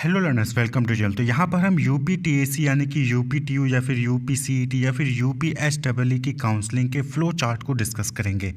Hello learners, welcome to जल। तो यहाँ पर हम यूपीटीएसी यानी कि यूपीटीयू या फिर यूपीसीईटी या फिर यूपीएसडब्ल्यू की काउंसलिंग के फ्लो चार्ट को डिस्कस करेंगे।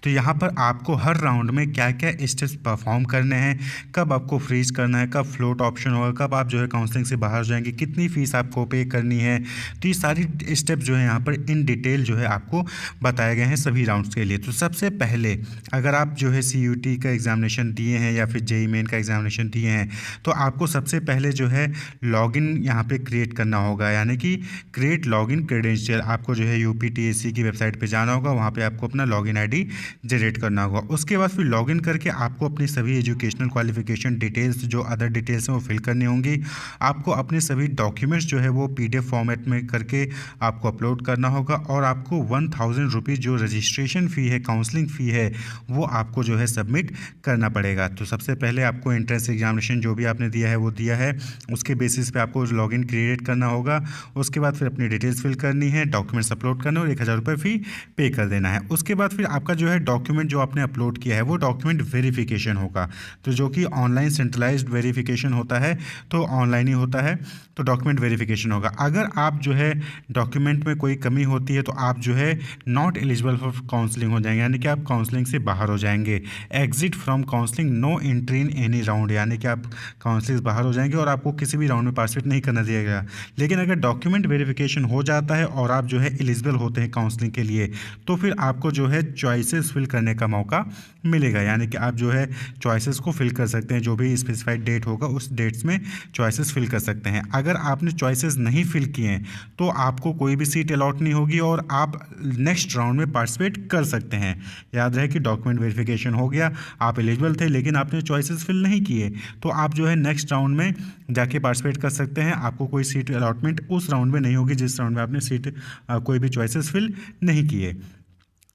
तो यहाँ पर आपको हर राउंड में क्या क्या स्टेप्स परफॉर्म करने हैं, कब आपको फ्रीज करना है, कब फ्लोट ऑप्शन होगा, कब आप जो है काउंसलिंग से बाहर जाएंगे, कितनी फ़ीस आपको पे करनी है। तो ये सारी स्टेप्स जो है यहाँ पर इन डिटेल जो है आपको बताए गए हैं सभी राउंड्स के लिए। तो सबसे पहले अगर आप जो है सीयूटी का एग्जामिनेशन दिए हैं या फिर जेईई मेन का एग्जामिनेशन दिए हैं तो आपको सबसे पहले जो है लॉगिन यहाँ पे क्रिएट करना होगा, यानी कि क्रिएट लॉगिन क्रेडेंशियल। आपको जो है यूपीटीएससी की वेबसाइट पे जाना होगा, वहाँ पे आपको अपना लॉगिन आईडी जनरेट करना होगा। उसके बाद फिर लॉगिन करके आपको अपनी सभी एजुकेशनल क्वालिफिकेशन डिटेल्स, जो अदर डिटेल्स हैं वो फिल करनी होंगी। आपको अपने सभी डॉक्यूमेंट्स जो है वो पीडीएफ फॉर्मेट में करके आपको अपलोड करना होगा और आपको 1000 रुपीज़ जो रजिस्ट्रेशन फ़ी है, काउंसलिंग फ़ी है, वो आपको जो है सबमिट करना पड़ेगा। तो सबसे पहले आपको एंट्रेंस एग्जामिनेशन जो भी आपने दिया है वो दिया है, उसके बेसिस पे आपको लॉगिन क्रिएट करना होगा। उसके बाद फिर अपनी डिटेल्स फिल करनी है, डॉक्यूमेंट्स अपलोड करना और 1000 रुपये फ़ी पे कर देना है। उसके बाद फिर आपका जो है डॉक्यूमेंट जो आपने अपलोड किया है वो डॉक्यूमेंट वेरिफिकेशन होगा, तो जो कि ऑनलाइन सेंट्रलाइज्ड वेरिफिकेशन होता है, तो ऑनलाइन ही होता है, तो डॉक्यूमेंट वेरिफिकेशन होगा। अगर आप जो है डॉक्यूमेंट में कोई कमी होती है तो आप जो है नॉट एलिजिबल फॉर काउंसलिंग हो जाएंगे, यानी कि आप काउंसलिंग से बाहर हो जाएंगे। Exit from counselling, no entry in any round, यानी कि आप काउंसलिंग से बाहर हो जाएंगे और आपको किसी भी राउंड में पार्टिसिपेट नहीं करना दिया गया। लेकिन अगर डॉक्यूमेंट वेरिफिकेशन हो जाता है और आप जो है एलिजिबल होते हैं काउंसलिंग के लिए, तो फिर आपको जो है चॉइसेस फिल करने का मौका मिलेगा, यानी कि आप जो है चॉइसेस को फिल कर सकते हैं। जो भी स्पेसिफाइड डेट होगा उस डेट्स में चॉइसेस फिल कर सकते हैं। अगर आपने चॉइसेस नहीं फिल किए हैं तो आपको कोई भी सीट अलॉट नहीं होगी और आप नेक्स्ट राउंड में पार्टिसिपेट कर सकते हैं। याद रहे कि डॉक्यूमेंट वेरिफिकेशन हो गया, आप एलिजिबल थे लेकिन आपने चॉइसेस फिल नहीं किए, तो आप जो है नेक्स्ट राउंड में जाके पार्टिसिपेट कर सकते हैं। आपको कोई सीट अलॉटमेंट उस राउंड में नहीं होगी जिस राउंड में आपने सीट कोई भी चॉइसेस फिल नहीं किए।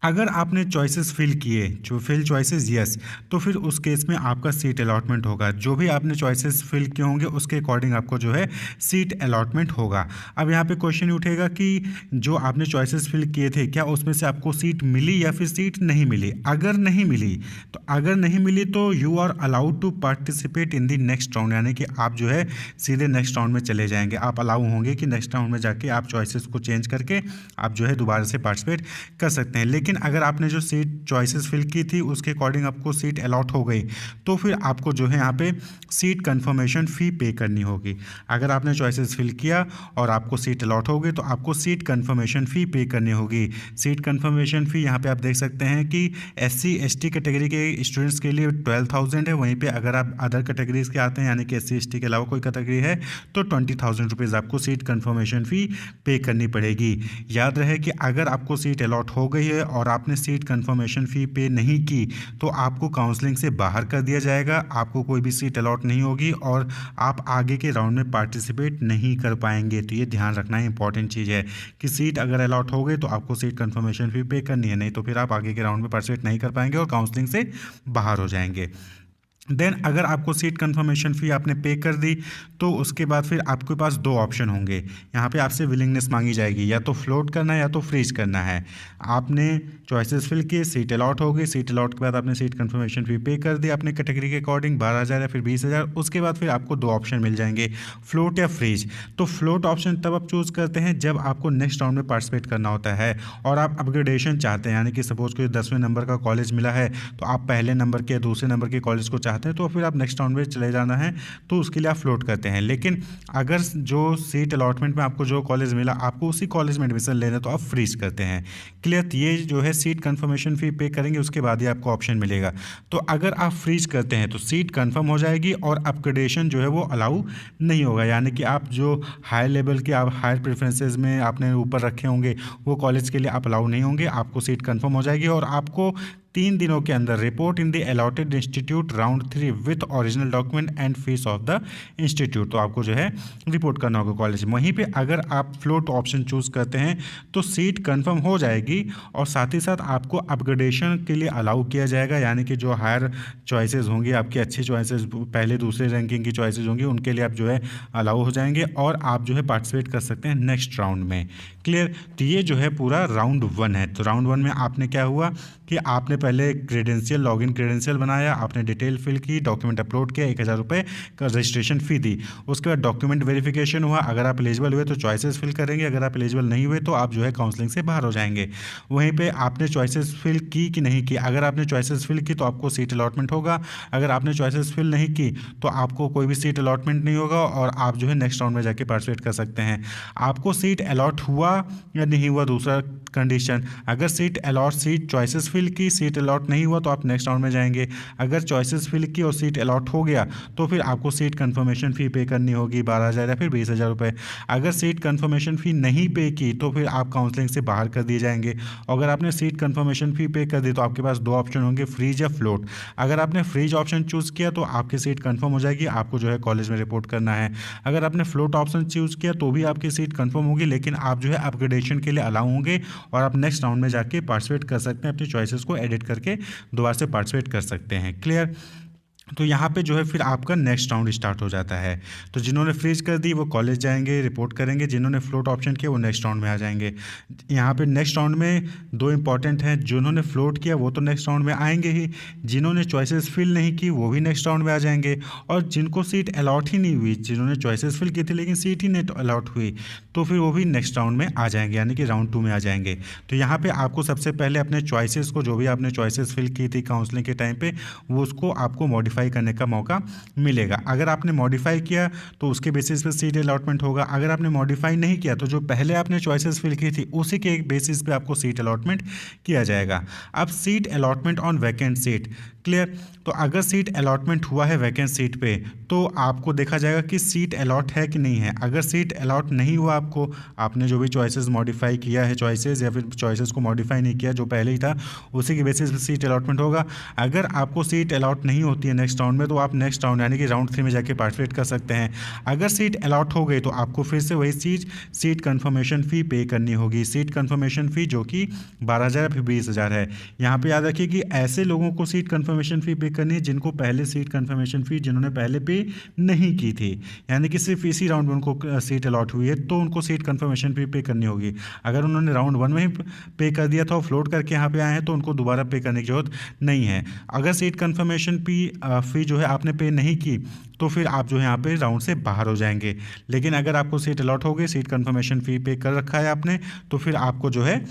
अगर आपने चॉइसेस फिल किए, जो फिल चॉइसेस यस, तो फिर उस केस में आपका सीट अलॉटमेंट होगा। जो भी आपने चॉइसेस फिल किए होंगे उसके अकॉर्डिंग आपको जो है सीट अलॉटमेंट होगा। अब यहाँ पे क्वेश्चन उठेगा कि जो आपने चॉइसेस फिल किए थे क्या उसमें से आपको सीट मिली या फिर सीट नहीं मिली। अगर नहीं मिली तो you are allowed to participate in the next round, यानी कि आप जो है सीधे नेक्स्ट राउंड में चले जाएंगे। आप अलाउ होंगे कि नेक्स्ट राउंड में जाके आप चॉइसेस को चेंज करके आप जो है दोबारा से पार्टिसिपेट कर सकते हैं। लेकिन अगर आपने जो सीट चॉइसेस फिल की थी उसके अकॉर्डिंग आपको सीट अलॉट हो गई तो फिर आपको जो है यहाँ पे सीट कंफर्मेशन फ़ी पे करनी होगी। अगर आपने चॉइसेस फिल किया और आपको सीट अलॉट हो गई तो आपको सीट कंफर्मेशन फ़ी पे करनी होगी। सीट कंफर्मेशन फ़ी यहाँ पे आप देख सकते हैं कि SC ST कैटेगरी के स्टूडेंट्स के लिए 12,000 है। वहीं पे अगर आप अदर कैटेगरीज के आते हैं, यानी कि SC ST के अलावा कोई कैटेगरी है, तो 20,000 रुपीज़ आपको सीट कंफर्मेशन फ़ी पे करनी पड़ेगी। याद रहे कि अगर आपको सीट अलॉट हो गई है और आपने सीट कंफर्मेशन फ़ी पे नहीं की तो आपको काउंसलिंग से बाहर कर दिया जाएगा, आपको कोई भी सीट अलॉट नहीं होगी और आप आगे के राउंड में पार्टिसिपेट नहीं कर पाएंगे। तो ये ध्यान रखना इंपॉर्टेंट चीज़ है कि सीट अगर अलॉट हो गई तो आपको सीट कंफर्मेशन फ़ी पे करनी है, नहीं तो फिर आप आगे के राउंड में पार्टिसिपेट नहीं कर पाएंगे और काउंसलिंग से बाहर हो जाएंगे। देन अगर आपको सीट कंफर्मेशन फ़ी आपने पे कर दी तो उसके बाद फिर आपके पास दो ऑप्शन होंगे। यहाँ पे आपसे विलिंगनेस मांगी जाएगी, या तो फ्लोट करना है या तो फ्रीज करना है। आपने चॉइसेस फिल किए, सीट अलॉट हो गई, सीट अलॉट के बाद आपने सीट कंफर्मेशन फ़ी पे कर दी अपने कैटेगरी के अकॉर्डिंग 12,000 या फिर 20,000। उसके बाद फिर आपको दो ऑप्शन मिल जाएंगे, फ्लोट या फ्रीज। तो फ्लोट ऑप्शन तब आप चूज़ करते हैं जब आपको नेक्स्ट राउंड में पार्टिसिपेट करना होता है और आप अपग्रेडेशन चाहते हैं, यानी कि सपोज कोई 10वें नंबर का कॉलेज मिला है तो आप पहले नंबर के या दूसरे नंबर के कॉलेज को चाहते हैं तो फिर आप नेक्स्ट राउंड में चले जाना है, तो उसके लिए आप फ्लोट करते हैं। लेकिन अगर जो सीट अलॉटमेंट में आपको जो कॉलेज मिला आपको उसी कॉलेज में एडमिशन लेना है तो आप फ्रीज करते हैं। क्लियर। ये जो है सीट कंफर्मेशन फ़ी पे करेंगे उसके बाद ही आपको ऑप्शन मिलेगा। तो अगर आप फ्रीज करते हैं तो सीट कंफर्म हो जाएगी और अपग्रेडेशन जो है वो अलाउ नहीं होगा, यानी कि आप जो हाई लेवल के आप हायर प्रेफरेंसेज में आपने ऊपर रखे होंगे वो कॉलेज के लिए आप अलाउ नहीं होंगे। आपको सीट कंफर्म हो जाएगी और आपको 3 दिनों के अंदर report in the allotted institute round 3 with original document and fees of the institute. तो आपको जो है रिपोर्ट करना होगा कॉलेज। वहीं पे अगर आप फ्लोट ऑप्शन चूज़ करते हैं तो सीट कंफर्म हो जाएगी और साथ ही साथ आपको अपग्रेडेशन के लिए अलाउ किया जाएगा, यानी कि जो हायर चॉइसेस होंगी आपकी अच्छी चॉइसेस, पहले दूसरे रैंकिंग की चॉइसेस होंगी, उनके लिए आप जो है अलाउ हो जाएंगे और आप जो है पार्टिसिपेट कर सकते हैं नेक्स्ट राउंड में। क्लियर। तो ये जो है पूरा राउंड 1 है। तो राउंड 1 में आपने क्या हुआ कि आपने पहले क्रेडेंशियल, लॉगिन क्रेडेंशियल बनाया, आपने डिटेल फिल की, डॉक्यूमेंट अपलोड किया, 1000 रुपये का रजिस्ट्रेशन फ़ी दी। उसके बाद डॉक्यूमेंट वेरिफिकेशन हुआ, अगर आप एलिजिबल हुए तो चॉइसेस फिल करेंगे, अगर आप एलिजिबल नहीं हुए तो आप जो है काउंसलिंग से बाहर हो जाएंगे। वहीं पे आपने चॉइसेस फिल की कि नहीं की, अगर आपने चॉइसेस फिल की तो आपको सीट अलॉटमेंट होगा, अगर आपने चॉइसेस फिल नहीं की तो आपको कोई भी सीट अलॉटमेंट नहीं होगा और आप जो है नेक्स्ट राउंड में जाके पार्टिसिपेट कर सकते हैं। आपको सीट अलॉट हुआ या नहीं हुआ, दूसरा कंडीशन, अगर सीट चॉइसेस फिल की, सीट अलॉट नहीं हुआ तो आप नेक्स्ट राउंड में जाएंगे। अगर चॉइसेस फिल की और सीट अलॉट हो गया तो फिर आपको सीट कंफर्मेशन फ़ी पे करनी होगी 12,000 या फिर 20,000 रुपये। अगर सीट कंफर्मेशन फ़ी नहीं पे की तो फिर आप काउंसलिंग से बाहर कर दिए जाएंगे। अगर आपने सीट कंफर्मेशन फ़ी पे कर दी तो आपके पास दो ऑप्शन होंगे, फ्रीज या फ्लोट। अगर आपने फ्रीज ऑप्शन चूज़ किया तो आपकी सीट कंफर्म हो जाएगी, आपको जो है कॉलेज में रिपोर्ट करना है। अगर आपने फ्लोट ऑप्शन चूज़ किया तो भी आपकी सीट कंफर्म होगी, लेकिन आप जो है अपग्रेडेशन के लिए अलाउ होंगे और आप नेक्स्ट राउंड में जाके पार्टिसिपेट कर सकते हैं, अपनी चॉइसेस को एडिट करके दोबारा से पार्टिसिपेट कर सकते हैं। क्लियर? तो यहाँ पे जो है फिर आपका नेक्स्ट राउंड स्टार्ट हो जाता है। तो जिन्होंने फ्रीज कर दी वो कॉलेज जाएंगे, रिपोर्ट करेंगे, जिन्होंने फ्लोट ऑप्शन किया वो नेक्स्ट राउंड में आ जाएंगे। यहाँ पे नेक्स्ट राउंड में दो इंपॉर्टेंट हैं, जिन्होंने फ्लोट किया वो तो नेक्स्ट राउंड में आएंगे ही, जिन्होंने चॉइसेस फिल नहीं की वो भी नेक्स्ट राउंड में आ जाएंगे, और जिनको सीट अलॉट ही नहीं हुई, जिन्होंने चॉइसेस फिल की थी लेकिन सीट ही नहीं अलॉट हुई, तो फिर वो भी नेक्स्ट राउंड में आ जाएंगे, यानी कि राउंड 2 में आ जाएंगे। तो यहाँ पर आपको सबसे पहले अपने चॉइसेस को, जो भी आपने चॉइसेस फिल की थी काउंसलिंग के टाइम पर, वो उसको आपको मॉडिफाई करने का मौका मिलेगा। अगर आपने मॉडिफाई किया तो उसके बेसिस पे सीट अलॉटमेंट होगा, अगर आपने मॉडिफाई नहीं किया तो जो पहले आपने चॉइसेस फिल की थी उसी के बेसिस पे आपको सीट अलॉटमेंट किया जाएगा। अब seat allotment on vacant seat, clear? तो अगर सीट अलॉटमेंट हुआ है वैकेंट सीट पे तो आपको देखा जाएगा कि सीट अलॉट है कि नहीं है। अगर सीट अलॉट नहीं हुआ, आपको, आपने जो भी चॉइसेस मॉडिफाई किया है, चॉइसेस या फिर चॉइसेस को मॉडिफाई नहीं किया, जो पहले ही था उसी के बेसिस पे सीट अलॉटमेंट होगा। अगर आपको सीट अलॉट नहीं होती है नेक्स्ट राउंड में तो आप नेक्स्ट राउंड यानी कि राउंड 3 में जाके पार्टिसिपेट कर सकते हैं। अगर सीट अलॉट हो गई तो आपको फिर से वही चीज़ सीट कंफर्मेशन फ़ी पे करनी होगी। सीट कंफर्मेशन फ़ी जो कि 12,000 या फिर 20,000 है। यहाँ पे याद रखिए कि ऐसे लोगों को सीट कंफर्मेशन फ़ी पे करनी है जिनको पहले सीट कंफर्मेशन फ़ी जिन्होंने पहले पे नहीं की थी, यानी कि सिर्फ इसी राउंड में उनको सीट अलॉट हुई है तो उनको सीट कंफर्मेशन फ़ी पे करनी होगी। अगर उन्होंने राउंड 1 में ही पे कर दिया था और फ्लोट करके यहाँ पे आए हैं तो उनको दोबारा पे करने की जरूरत नहीं है। अगर सीट कंफर्मेशन फ़ी जो है आपने पे नहीं की तो फिर आप जो है यहाँ पे राउंड से बाहर हो जाएंगे। लेकिन अगर आपको सीट अलॉट हो गई, सीट कंफर्मेशन फ़ी पे कर रखा है आपने, तो फिर आपको जो है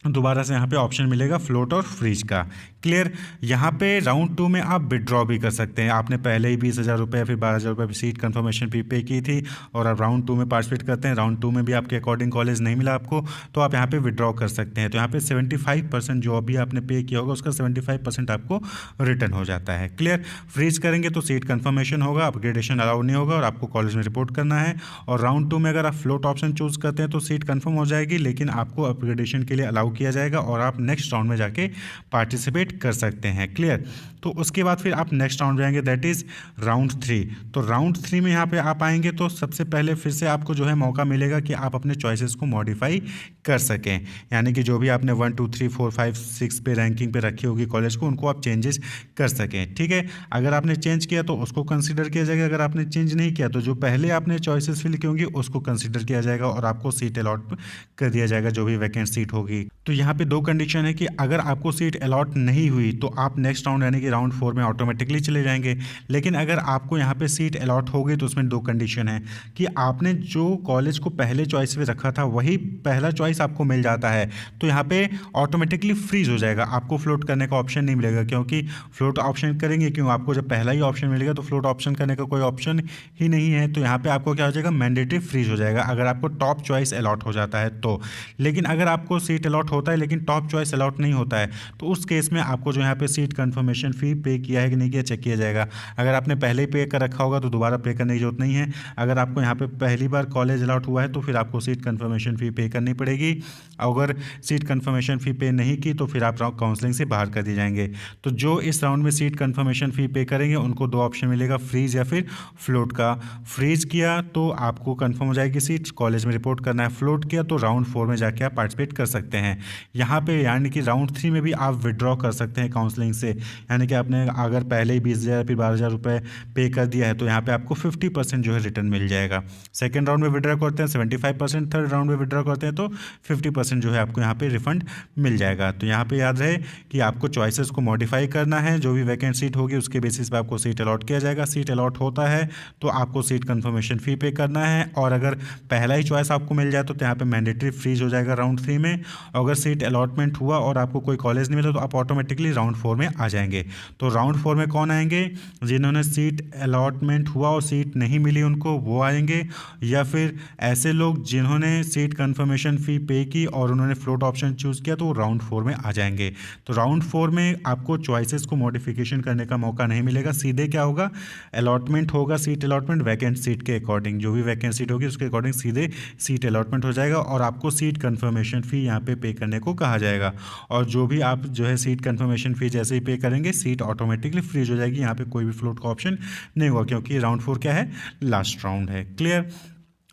दोबारा से यहाँ पे ऑप्शन मिलेगा फ्लोट और फ्रीज का। क्लियर? यहाँ पे राउंड 2 में आप विड्रॉ भी कर सकते हैं। आपने पहले ही 20,000 रुपये या फिर 12,000 रुपये सीट कंफर्मेशन फी पे की थी और आप राउंड 2 में पार्टिसिपेट करते हैं, राउंड 2 में भी आपके अकॉर्डिंग कॉलेज नहीं मिला आपको, तो आप यहाँ पे विड्रॉ कर सकते हैं। तो यहाँ पे 75% जो अभी आपने पे किया होगा उसका 75% आपको रिटर्न हो जाता है। क्लियर? फ्रीज करेंगे तो सीट कंफर्मेशन होगा, अपग्रेडेशन अलाउ नहीं होगा और आपको कॉलेज में रिपोर्ट करना है। और राउंड 2 में अगर आप फ्लोट ऑप्शन चूज़ करते हैं तो सीट कंफर्म हो जाएगी, लेकिन आपको अपग्रेडेशन के लिए अलाउ किया जाएगा और आप नेक्स्ट राउंड में जाके पार्टिसिपेट कर सकते हैं। क्लियर? तो उसके बाद फिर आप नेक्स्ट राउंड जाएंगे, दैट इज़ राउंड 3। तो राउंड 3 में यहाँ पे आप आएंगे तो सबसे पहले फिर से आपको जो है मौका मिलेगा कि आप अपने चॉइसेस को मॉडिफाई कर सकें, यानी कि जो भी आपने 1 2 3 4 5 6 पे रैंकिंग पे रखी होगी कॉलेज को, उनको आप चेंजेस कर सकें। ठीक है? अगर आपने चेंज किया तो उसको कंसिडर किया जाएगा, अगर आपने चेंज नहीं किया तो जो पहले आपने चॉइसेस फिल की होंगी उसको कंसिडर किया जाएगा और आपको सीट अलॉट कर दिया जाएगा जो भी वैकेंट सीट होगी। तो यहाँ पे दो कंडीशन है कि अगर आपको सीट अलॉट नहीं हुई तो आप नेक्स्ट राउंड यानी कि राउंड 4 में ऑटोमेटिकली चले जाएंगे। लेकिन अगर आपको यहाँ पे सीट अलॉट हो गई तो उसमें दो कंडीशन है कि आपने जो कॉलेज को पहले चॉइस में रखा था वही पहला चॉइस आपको मिल जाता है तो यहाँ पे ऑटोमेटिकली फ्रीज हो जाएगा, आपको फ्लोट करने का ऑप्शन नहीं मिलेगा, क्योंकि फ्लोट ऑप्शन करेंगे क्यों, आपको जब पहला ही ऑप्शन मिलेगा तो फ्लोट ऑप्शन करने का कोई ऑप्शन ही नहीं है। तो यहाँ पे आपको क्या हो जाएगा, मैंडेटरी फ्रीज हो जाएगा अगर आपको टॉप चॉइस अलॉट हो जाता है तो। लेकिन अगर आपको सीट अलॉट होता है लेकिन टॉप चॉइस अलॉट नहीं होता है तो उस केस में आपको जो यहाँ पे सीट कंफर्मेशन फ़ी पे किया है कि नहीं किया चेक किया जाएगा। अगर आपने पहले ही पे कर रखा होगा तो दोबारा पे करने की जरूरत नहीं है। अगर आपको यहाँ पे पहली बार कॉलेज अलॉट हुआ है तो फिर आपको सीट कंफर्मेशन फ़ी पे करनी पड़ेगी। अगर सीट कंफर्मेशन फ़ी पे नहीं की तो फिर आप काउंसलिंग से बाहर कर दिए जाएंगे। तो जो इस राउंड में सीट कंफर्मेशन फ़ी पे करेंगे उनको दो ऑप्शन मिलेगा, फ्रीज या फिर फ्लोट का। फ्रीज किया तो आपको कंफर्म हो जाएगी सीट, कॉलेज में रिपोर्ट करना है। फ्लोट किया तो राउंड 4 में जाके आप पार्टिसिपेट कर सकते हैं। यहाँ पे यानी कि राउंड 3 में भी आप विड्रॉ कर सकते हैं काउंसलिंग से, यानी यानी कि आपने अगर पहले ही 20,000 फिर 12,000 रुपये पे कर दिया है तो यहाँ पे आपको 50% जो है रिटर्न मिल जाएगा। सेकंड राउंड में विड्रॉ करते हैं 75%, थर्ड राउंड में विड्रॉ करते हैं तो 50% जो है आपको यहाँ पे रिफंड मिल जाएगा। तो यहाँ पे याद रहे कि आपको चॉइसेस को मॉडिफाई करना है, जो भी वैकेंट सीट होगी उसके बेसिस पे आपको सीट अलॉट किया जाएगा। सीट अलॉट होता है तो आपको सीट कन्फर्मेशन फ़ी पे करना है, और अगर पहला ही चॉइस आपको मिल जाए तो यहाँ पे मैंडेटरी फ्रीज हो जाएगा राउंड 3 में। अगर सीट अलॉटमेंट हुआ और आपको कोई कॉलेज नहीं मिला तो आप ऑटोमेटिकली राउंड 4 में आ जाएंगे। तो राउंड 4 में कौन आएंगे? जिन्होंने सीट अलॉटमेंट हुआ और सीट नहीं मिली उनको वो आएंगे, या फिर ऐसे लोग जिन्होंने सीट कन्फर्मेशन फ़ी पे की और उन्होंने फ्लोट ऑप्शन चूज़ किया तो वो राउंड 4 में आ जाएंगे। तो राउंड 4 में आपको चॉइसेस को मॉडिफिकेशन करने का मौका नहीं मिलेगा। सीधे क्या होगा, अलॉटमेंट होगा, सीट अलॉटमेंट वैकेंट सीट के अकॉर्डिंग, जो भी वैकेंट सीट होगी उसके अकॉर्डिंग सीधे सीट अलॉटमेंट हो जाएगा और आपको सीट कन्फर्मेशन फ़ी यहाँ पे करने को कहा जाएगा। और जो भी आप जो है सीट कन्फर्मेशन फ़ी जैसे ही पे करेंगे सीट ऑटोमेटिकली फ्रीज हो जाएगी। यहाँ पे कोई भी फ्लोट का ऑप्शन नहीं होगा, क्योंकि राउंड 4 क्या है, लास्ट राउंड है। क्लियर?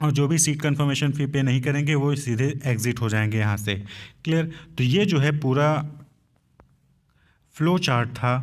और जो भी सीट कन्फर्मेशन फ़ी पे नहीं करेंगे वो सीधे एग्जिट हो जाएंगे यहाँ से। क्लियर? तो ये जो है पूरा फ्लो चार्ट था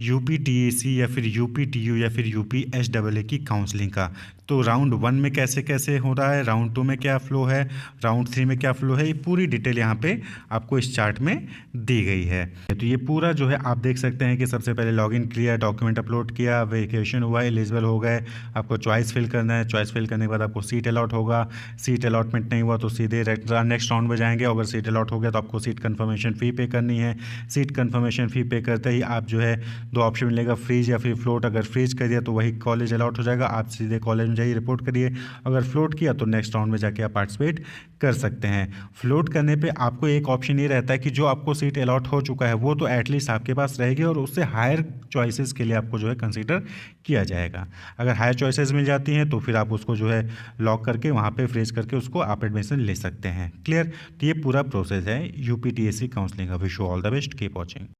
यूपीटीएसी या फिर यूपीटीयू या फिर यूपीएसडब्ल्यू की काउंसलिंग का। तो राउंड 1 में कैसे कैसे हो रहा है, राउंड 2 में क्या फ़्लो है, राउंड 3 में क्या फ़्लो है, ये पूरी डिटेल यहाँ पे आपको इस चार्ट में दी गई है। तो ये पूरा जो है आप देख सकते हैं कि सबसे पहले लॉगिन किया, डॉक्यूमेंट अपलोड किया, वेरिफिकेशन हुआ, एलिजिबल हो गए, आपको चॉइस फिल करना है, चॉइस फिल करने के बाद आपको सीट अलॉट होगा, सीट अलॉटमेंट नहीं हुआ तो सीधे नेक्स्ट राउंड में जाएंगे। अगर सीट अलॉट हो गया तो आपको सीट कन्फर्मेशन फ़ी पे करनी है। सीट कन्फर्मेशन फ़ी पे करते ही आप जो है दो ऑप्शन मिलेगा, फ्रीज या फिर फ्लोट। अगर फ्रीज कर दिया तो वही कॉलेज अलॉट हो जाएगा, आप सीधे कॉलेज में जाइए, रिपोर्ट करिए। अगर फ्लोट किया तो नेक्स्ट राउंड में जाके आप पार्टिसिपेट कर सकते हैं। फ्लोट करने पे आपको एक ऑप्शन ये रहता है कि जो आपको सीट अलॉट हो चुका है वो तो एटलीस्ट आपके पास रहेगी और उससे हायर चॉइसेस के लिए आपको जो है कंसीडर किया जाएगा। अगर हायर चॉइसेस मिल जाती हैं तो फिर आप उसको जो है लॉक करके वहाँ पे फ्रीज करके उसको आप एडमिशन ले सकते हैं। क्लियर? तो ये पूरा प्रोसेस है यूपीटीएससी काउंसलिंग का। Wish you all the best, keep watching.